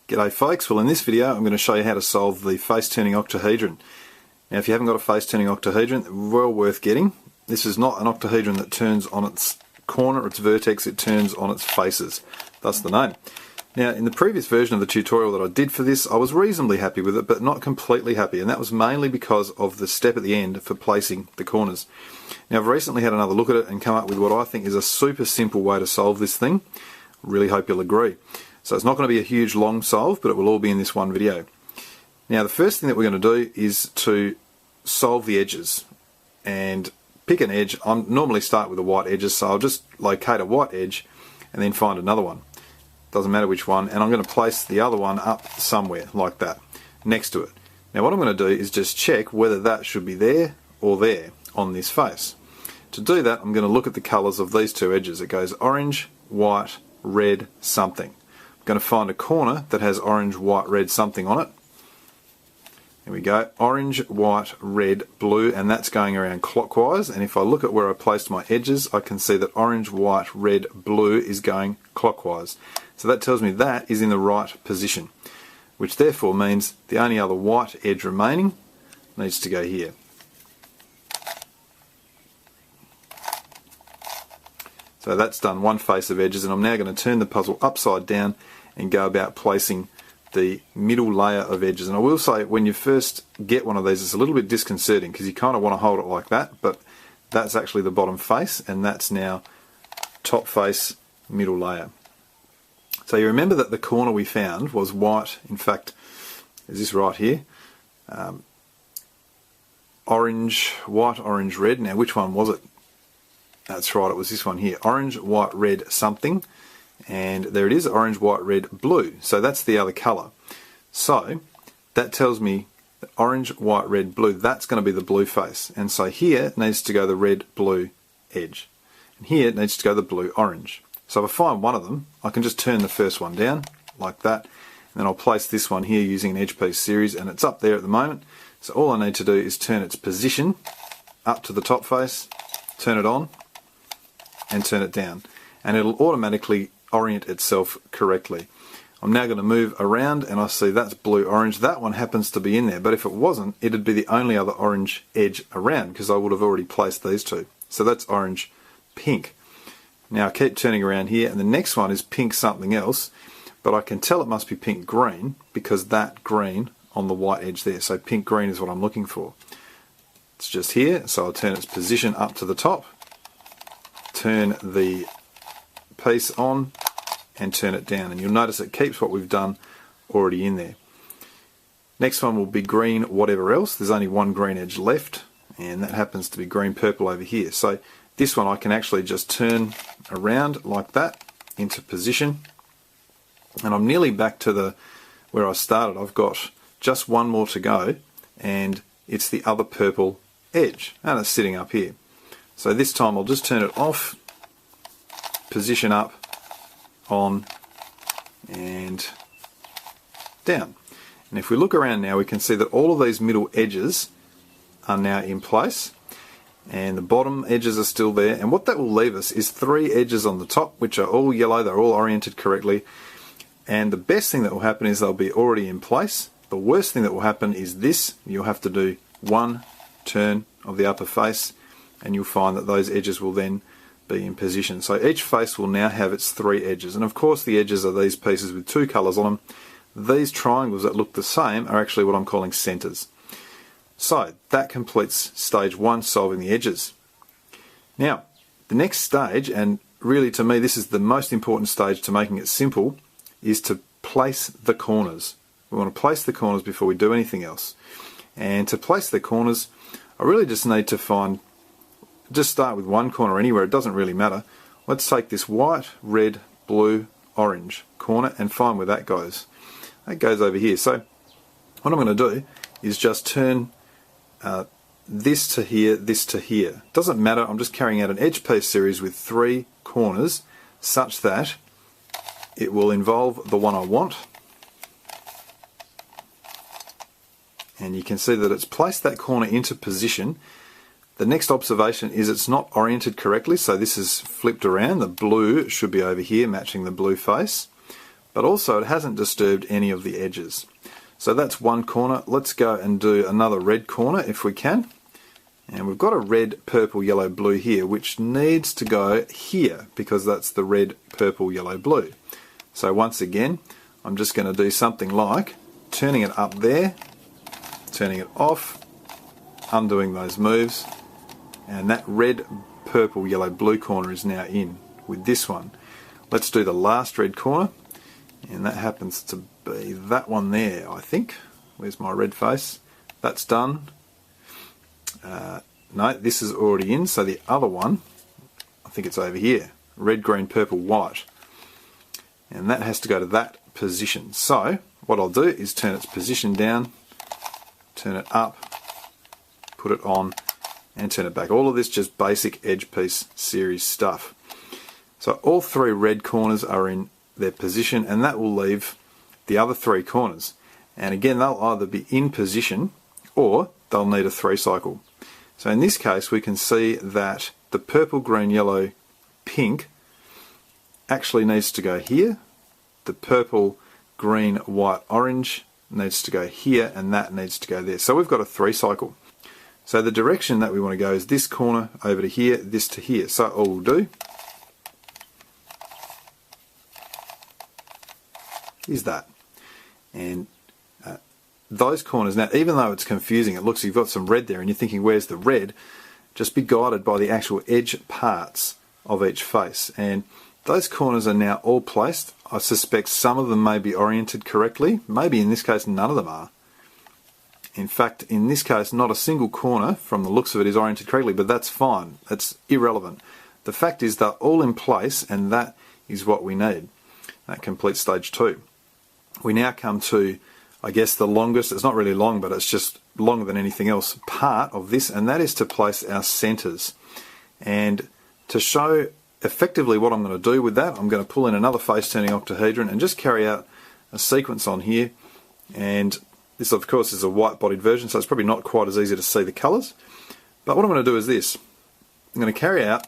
G'day folks, well in this video I'm going to show you how to solve the face-turning octahedron. Now if you haven't got a face-turning octahedron, well worth getting. This is not an octahedron that turns on its corner or its vertex, it turns on its faces. Thus the name. Now in the previous version of the tutorial that I did for this, I was reasonably happy with it, but not completely happy, and that was mainly because of the step at the end for placing the corners. Now I've recently had another look at it and come up with what I think is a super simple way to solve this thing. Really hope you'll agree. So it's not going to be a huge long solve, but it will all be in this one video. Now the first thing that we're going to do is to solve the edges and pick an edge. I normally start with the white edges, so I'll just locate a white edge and then find another one. Doesn't matter which one, and I'm going to place the other one up somewhere like that next to it. Now what I'm going to do is just check whether that should be there or there on this face. To do that I'm going to look at the colours of these two edges. It goes orange, white, red, something. I'm going to find a corner that has orange, white, red, something on it. Here we go, orange, white, red, blue, and that's going around clockwise. And if I look at where I placed my edges, I can see that orange, white, red, blue is going clockwise. So that tells me that is in the right position, which therefore means the only other white edge remaining needs to go here. So that's done one face of edges, and I'm now going to turn the puzzle upside down and go about placing the middle layer of edges. And I will say, when you first get one of these, it's a little bit disconcerting because you kind of want to hold it like that, but that's actually the bottom face, and that's now top face, middle layer. So you remember that the corner we found was white. In fact, is this right here? Orange, white, orange, red. Now which one was it? That's right, it was this one here. Orange, white, red, something. And there it is, orange, white, red, blue. So that's the other colour. So that tells me that orange, white, red, blue, that's going to be the blue face. And so here needs to go the red, blue edge. And here it needs to go the blue, orange. So if I find one of them, I can just turn the first one down, like that. And then I'll place this one here using an edge piece series, and it's up there at the moment. So all I need to do is turn its position up to the top face, turn it on, and turn it down, and it'll automatically orient itself correctly. I'm now going to move around and I see that's blue orange. That one happens to be in there, but if it wasn't, it'd be the only other orange edge around because I would have already placed these two. So that's orange pink. Now I keep turning around here, and the next one is pink something else, but I can tell it must be pink green because that green on the white edge there. So pink green is what I'm looking for. It's just here, so I'll turn its position up to the top, turn the piece on and turn it down, and you'll notice it keeps what we've done already in there. Next one will be green whatever else. There's only one green edge left, and that happens to be green purple over here. So this one I can actually just turn around like that into position, and I'm nearly back to where I started. I've got just one more to go, and it's the other purple edge, and it's sitting up here. So this time I'll just turn it off, position up, on, and down. And if we look around now, we can see that all of these middle edges are now in place, and the bottom edges are still there. And what that will leave us is three edges on the top, which are all yellow, they're all oriented correctly. And the best thing that will happen is they'll be already in place. The worst thing that will happen is this: you'll have to do one turn of the upper face, and you'll find that those edges will then be in position. So each face will now have its three edges, and of course the edges are these pieces with two colours on them. These triangles that look the same are actually what I'm calling centres. So that completes stage one, solving the edges. Now the next stage, and really to me this is the most important stage to making it simple, is to place the corners. We want to place the corners before we do anything else. And to place the corners, I really just need to just start with one corner anywhere, it doesn't really matter. Let's take this white, red, blue, orange corner and find where that goes. That goes over here. So what I'm going to do is just turn this to here, this to here. Doesn't matter, I'm just carrying out an edge piece series with three corners such that it will involve the one I want. And you can see that it's placed that corner into position. The next observation is it's not oriented correctly, so this is flipped around. The blue should be over here matching the blue face. but also it hasn't disturbed any of the edges. So that's one corner. Let's go and do another red corner if we can. And we've got a red, purple, yellow, blue here, which needs to go here because that's the red, purple, yellow, blue. So once again, I'm just going to do something like turning it up there, turning it off, undoing those moves, and that red, purple, yellow, blue corner is now in with this one. Let's do the last red corner, and that happens to be that one there, I think. Where's my red face? That's done. No, this is already in, so the other one, I think it's over here. Red, green, purple, white. And that has to go to that position. So what I'll do is turn its position down, turn it up, put it on, and turn it back. All of this just basic edge piece series stuff. So all three red corners are in their position, and that will leave the other three corners. And again, they'll either be in position or they'll need a 3 cycle. So in this case, we can see that the purple, green, yellow, pink actually needs to go here. The purple, green, white, orange needs to go here, and that needs to go there. So we've got a 3 cycle. So the direction that we want to go is this corner over to here, this to here. So all we'll do is that. And those corners, now even though it's confusing, it looks you've got some red there and you're thinking where's the red, just be guided by the actual edge parts of each face. And those corners are now all placed. I suspect some of them may be oriented correctly. Maybe in this case none of them are. In fact, in this case not a single corner from the looks of it is oriented correctly, but that's fine. That's irrelevant. The fact is they're all in place, and that is what we need. That completes stage 2. We now come to, I guess, the longest, it's not really long, but it's just longer than anything else, part of this, and that is to place our centers. And to show effectively what I'm going to do with that, I'm going to pull in another face turning octahedron and just carry out a sequence on here. And this, of course, is a white bodied version, so it's probably not quite as easy to see the colours. But what I'm going to do is this. I'm going to carry out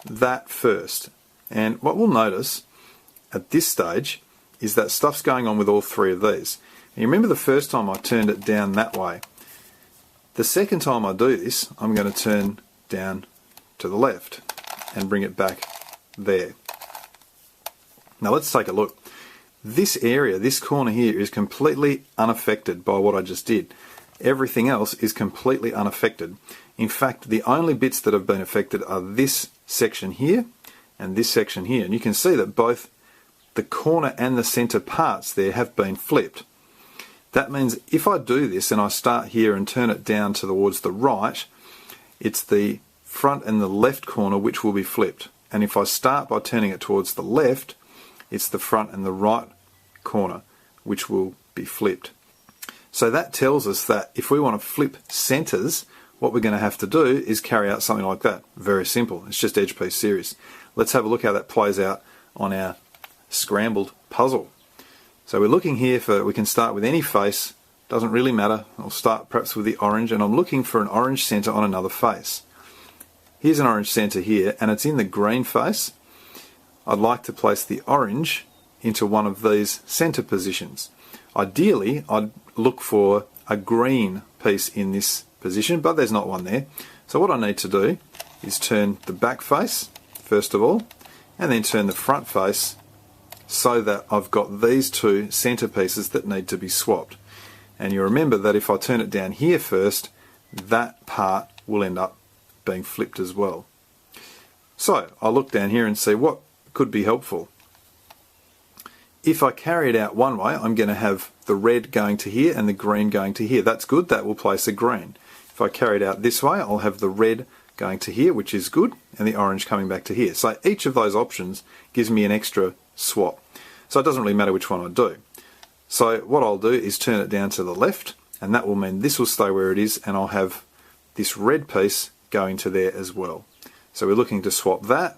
that first. And what we'll notice at this stage is that stuff's going on with all three of these. And you remember the first time I turned it down that way. The second time I do this, I'm going to turn down to the left and bring it back there. Now let's take a look. This area, this corner here, is completely unaffected by what I just did. Everything else is completely unaffected. In fact, the only bits that have been affected are this section here and this section here. And you can see that both the corner and the center parts there have been flipped. That means if I do this and I start here and turn it down towards the right, it's the front and the left corner which will be flipped. And if I start by turning it towards the left, it's the front and the right corner which will be flipped. So that tells us that if we want to flip centers, what we're going to have to do is carry out something like that. Very simple. It's just edge piece series. Let's have a look how that plays out on our scrambled puzzle. So we're looking here for, we can start with any face, doesn't really matter. I'll start perhaps with the orange, and I'm looking for an orange center on another face. Here's an orange center here, and it's in the green face. I'd like to place the orange into one of these center positions. Ideally, I'd look for a green piece in this position, but there's not one there. So what I need to do is turn the back face, first of all, and then turn the front face so that I've got these two center pieces that need to be swapped. And you remember that if I turn it down here first, that part will end up being flipped as well. So I'll look down here and see what could be helpful. If I carry it out one way, I'm going to have the red going to here and the green going to here. That's good, that will place a green. If I carry it out this way, I'll have the red going to here, which is good, and the orange coming back to here. So each of those options gives me an extra swap. So it doesn't really matter which one I do. So what I'll do is turn it down to the left, and that will mean this will stay where it is, and I'll have this red piece going to there as well. So we're looking to swap that,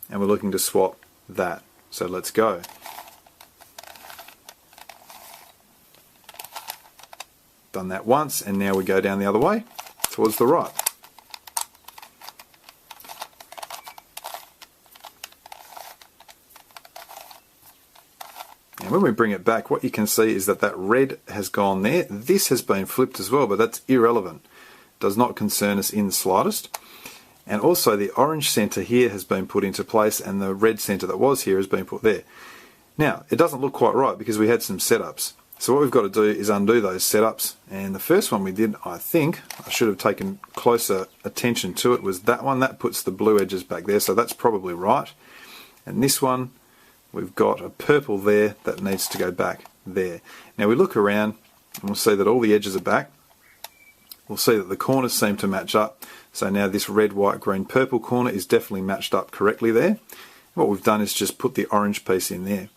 and we're looking to swap that. So let's go. Done that once, and now we go down the other way towards the right. when we bring it back, what you can see is that that red has gone there. This has been flipped as well, but that's irrelevant. Does not concern us in the slightest. And also the orange centre here has been put into place, and the red centre that was here has been put there. Now, it doesn't look quite right because we had some setups. So what we've got to do is undo those setups. And the first one we did, I think, I should have taken closer attention to it, was that one. That puts the blue edges back there, so that's probably right. And this one, we've got a purple there that needs to go back there. Now we look around and we'll see that all the edges are back. We'll see that the corners seem to match up. So now this red, white, green, purple corner is definitely matched up correctly there. What we've done is just put the orange piece in there.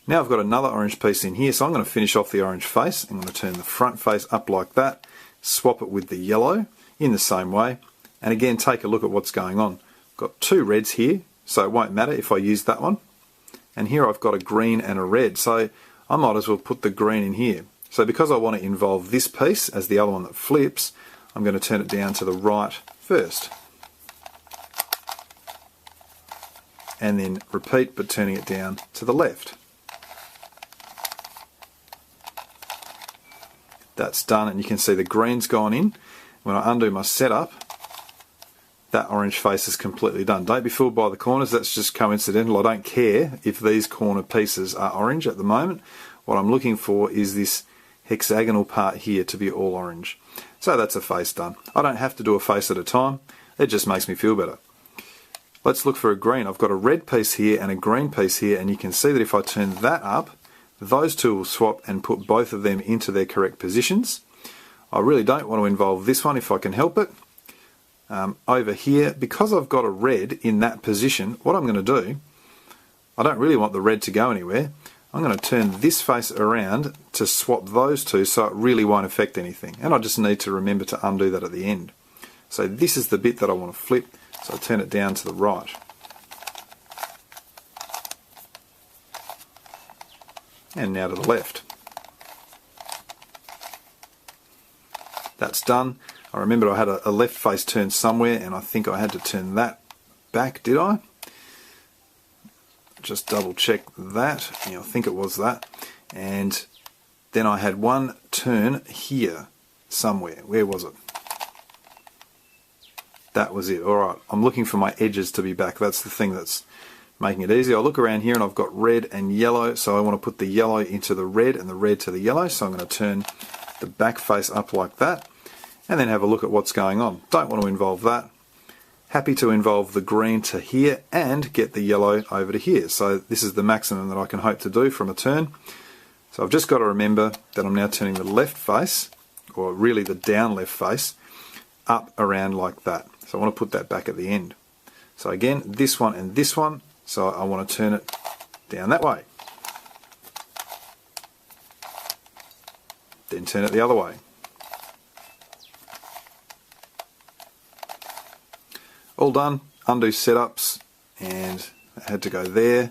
Now I've got another orange piece in here, so I'm going to finish off the orange face. I'm going to turn the front face up like that, swap it with the yellow in the same way, and again take a look at what's going on. I've got two reds here, so it won't matter if I use that one. And here I've got a green and a red, so I might as well put the green in here. So because I want to involve this piece as the other one that flips, I'm going to turn it down to the right first. And then repeat, but turning it down to the left. That's done, and you can see the green's gone in. When I undo my setup, that orange face is completely done. Don't be fooled by the corners, that's just coincidental. I don't care if these corner pieces are orange at the moment. What I'm looking for is this hexagonal part here to be all orange. So that's a face done. I don't have to do a face at a time, it just makes me feel better. Let's look for a green. I've got a red piece here and a green piece here, and you can see that if I turn that up, those two will swap and put both of them into their correct positions. I really don't want to involve this one if I can help it. Over here, because I've got a red in that position, what I'm going to do, I don't really want the red to go anywhere. I'm going to turn this face around to swap those two so it really won't affect anything. And I just need to remember to undo that at the end. So this is the bit that I want to flip, so I turn it down to the right. And now to the left. That's done. I remember I had a left face turned somewhere, and I think I had to turn that back, did I? Just double check that. Yeah, I think it was that. And then I had one turn here somewhere. Where was it? That was it. Alright, I'm looking for my edges to be back. That's the thing that's making it easy. I look around here and I've got red and yellow, so I want to put the yellow into the red and the red to the yellow, so I'm going to turn the back face up like that and then have a look at what's going on. Don't want to involve that. Happy to involve the green to here and get the yellow over to here. So this is the maximum that I can hope to do from a turn. So I've just got to remember that I'm now turning the left face, or really the down left face, up around like that. So I want to put that back at the end. So again, this one and this one, so I want to turn it down that way. Then turn it the other way. All done. Undo setups, and it had to go there,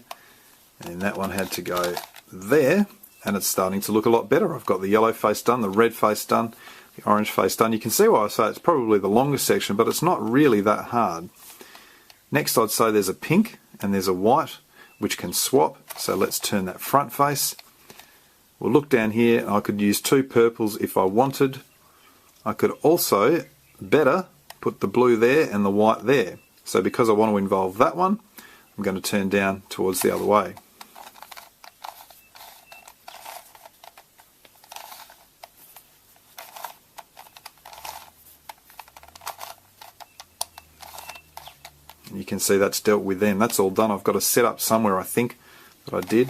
and that one had to go there, and it's starting to look a lot better. I've got the yellow face done, the red face done, the orange face done. You can see why I say it's probably the longest section, but it's not really that hard. Next I'd say there's a pink and there's a white which can swap, so let's turn that front face. We'll look down here, and I could use two purples if I wanted. I could also, better, put the blue there and the white there. So because I want to involve that one, I'm going to turn down towards the other way. And you can see that's dealt with them. That's all done. I've got a setup somewhere, I think, that I did.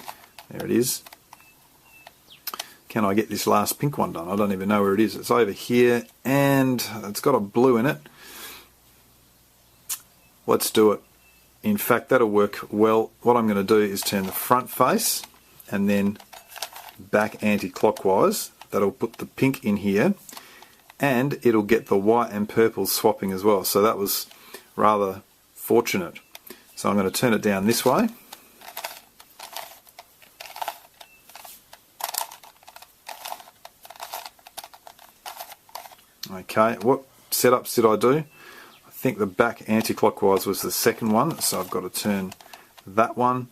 There it is. Can I get this last pink one done? I don't even know where it is. It's over here, and it's got a blue in it. Let's do it. In fact, that'll work well. What I'm going to do is turn the front face and then back anti-clockwise. That'll put the pink in here, and it'll get the white and purple swapping as well. So that was rather fortunate. So I'm going to turn it down this way. Okay, what setups did I do? I think the back anti-clockwise was the second one, so I've got to turn that one,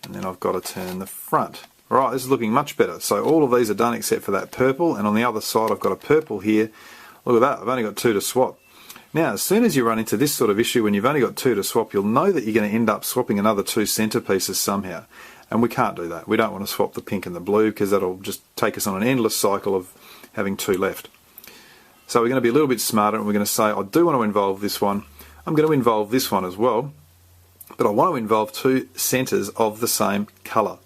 and then I've got to turn the front. Alright, this is looking much better. So all of these are done except for that purple, and on the other side I've got a purple here. Look at that, I've only got 2 to swap. Now, as soon as you run into this sort of issue when you've only got 2 to swap, you'll know that you're going to end up swapping another 2 centre pieces somehow. And we can't do that. We don't want to swap the pink and the blue because that'll just take us on an endless cycle of having 2 left. So we're going to be a little bit smarter, and we're going to say, I do want to involve this one. I'm going to involve this one as well, but I want to involve 2 centres of the same colour.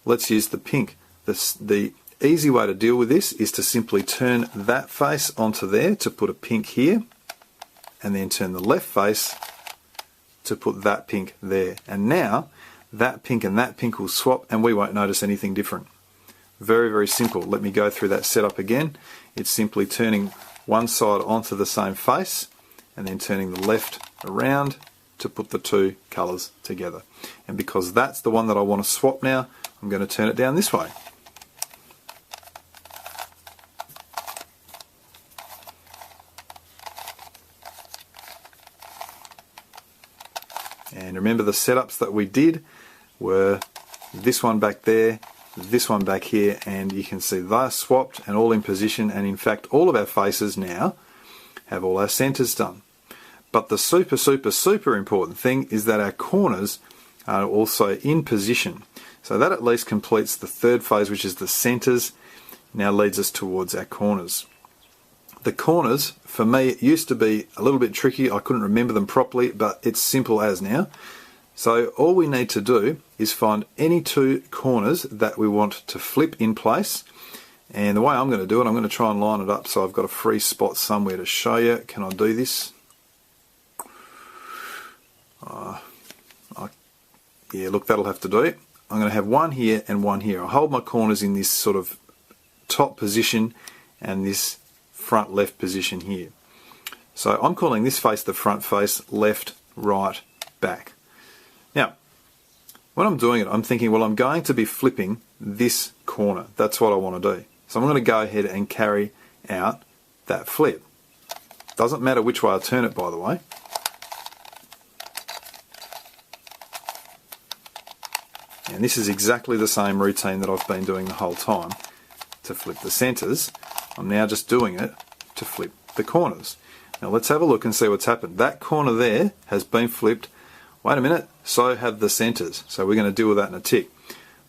Let's use the pink. The easy way to deal with this is to simply turn that face onto there to put a pink here, and then turn the left face to put that pink there. And now that pink and that pink will swap, and we won't notice anything different. Very, very simple. Let me go through that setup again. It's simply turning one side onto the same face and then turning the left around to put the 2 colours together. And because that's the one that I want to swap now, I'm going to turn it down this way. And remember, the setups that we did were this one back there, this one back here, and you can see they're swapped and all in position, and in fact all of our faces now have all our centres done. But the super, super, super important thing is that our corners are also in position. So that at least completes the 3rd phase, which is the centres, now leads us towards our corners. The corners, for me, it used to be a little bit tricky. I couldn't remember them properly, but it's simple as now. So all we need to do is find any 2 corners that we want to flip in place. And the way I'm going to do it, I'm going to try and line it up so I've got a free spot somewhere to show you. Can I do this? Yeah, look, that'll have to do. I'm going to have one here and one here. I'll hold my corners in this sort of top position and this front left position here. So I'm calling this face the front face, left, right, back. Now, when I'm doing it, I'm thinking, well, I'm going to be flipping this corner. That's what I want to do. So I'm going to go ahead and carry out that flip. Doesn't matter which way I turn it, by the way. And this is exactly the same routine that I've been doing the whole time to flip the centres. I'm now just doing it to flip the corners. Now let's have a look and see what's happened. That corner there has been flipped. Wait a minute, so have the centres. So we're going to deal with that in a tick.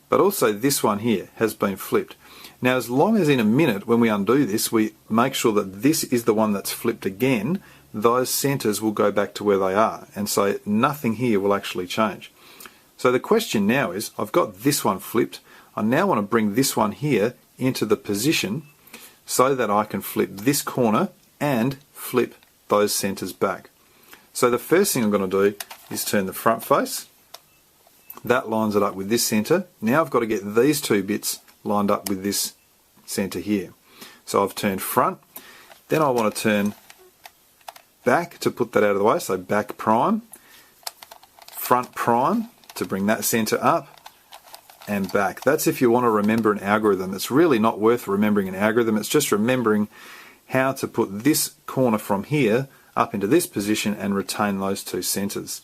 But also this one here has been flipped. Now as long as in a minute when we undo this, we make sure that this is the one that's flipped again, those centres will go back to where they are. And so nothing here will actually change. So the question now is, I've got this one flipped. I now want to bring this one here into the position so that I can flip this corner and flip those centres back. So the first thing I'm going to do is turn the front face. That lines it up with this centre. Now I've got to get these 2 bits lined up with this centre here. So I've turned front. Then I want to turn back to put that out of the way. So back prime, front prime to bring that centre up, and back. That's if you want to remember an algorithm. It's really not worth remembering an algorithm. It's just remembering how to put this corner from here up into this position and retain those 2 centres.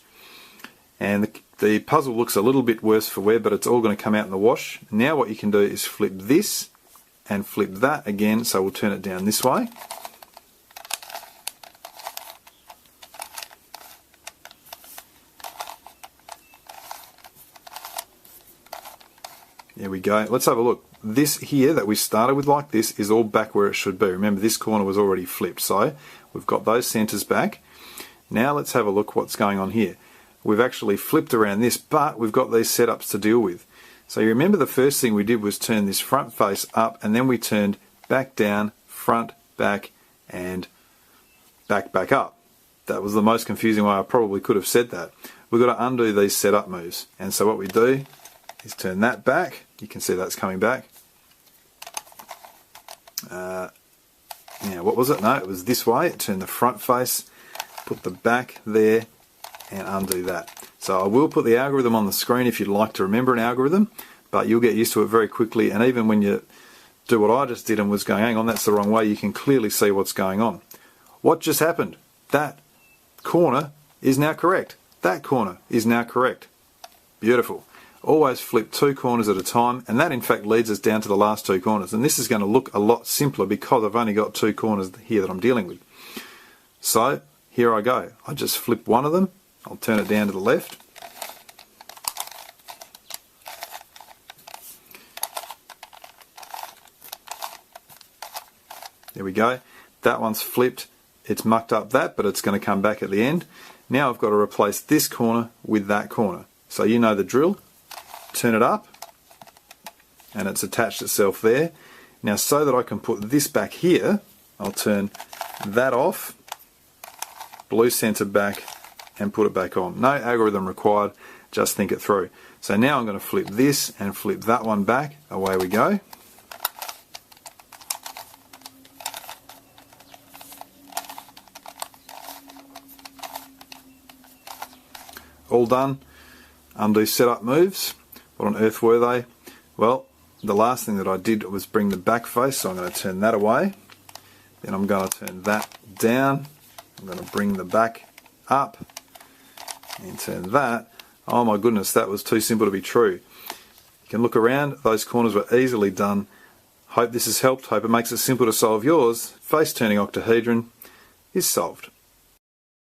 And the puzzle looks a little bit worse for wear, but it's all going to come out in the wash. Now what you can do is flip this and flip that again, so we'll turn it down this way. There we go. Let's have a look. This here that we started with like this is all back where it should be. Remember, this corner was already flipped, so we've got those centres back. Now let's have a look what's going on here. We've actually flipped around this, but we've got these setups to deal with. So you remember the first thing we did was turn this front face up, and then we turned back down, front, back, and back, back up. That was the most confusing way I probably could have said that. We've got to undo these setup moves. And so what we do is turn that back. You can see that's coming back. Now what was it? No, it was this way. Turn the front face, put the back there, and undo that. So I will put the algorithm on the screen if you'd like to remember an algorithm, but you'll get used to it very quickly, and even when you do what I just did and was going, hang on, that's the wrong way, you can clearly see what's going on. What just happened? That corner is now correct. That corner is now correct. Beautiful. Always flip 2 corners at a time, and that in fact leads us down to the last 2 corners. And this is going to look a lot simpler because I've only got 2 corners here that I'm dealing with. So here I go. I just flip one of them. I'll turn it down to the left. There we go. That one's flipped. It's mucked up that, but it's going to come back at the end. Now I've got to replace this corner with that corner. So you know the drill. Turn it up, and it's attached itself there. Now so that I can put this back here, I'll turn that off, blue center back, and put it back on. No algorithm required, just think it through. So now I'm going to flip this and flip that one back. Away we go. All done. Undo setup moves. What on earth were they? Well, the last thing that I did was bring the back face, so I'm going to turn that away. Then I'm going to turn that down. I'm going to bring the back up and turn that. Oh my goodness, that was too simple to be true. You can look around. Those corners were easily done. Hope this has helped. Hope it makes it simple to solve yours. Face turning octahedron is solved.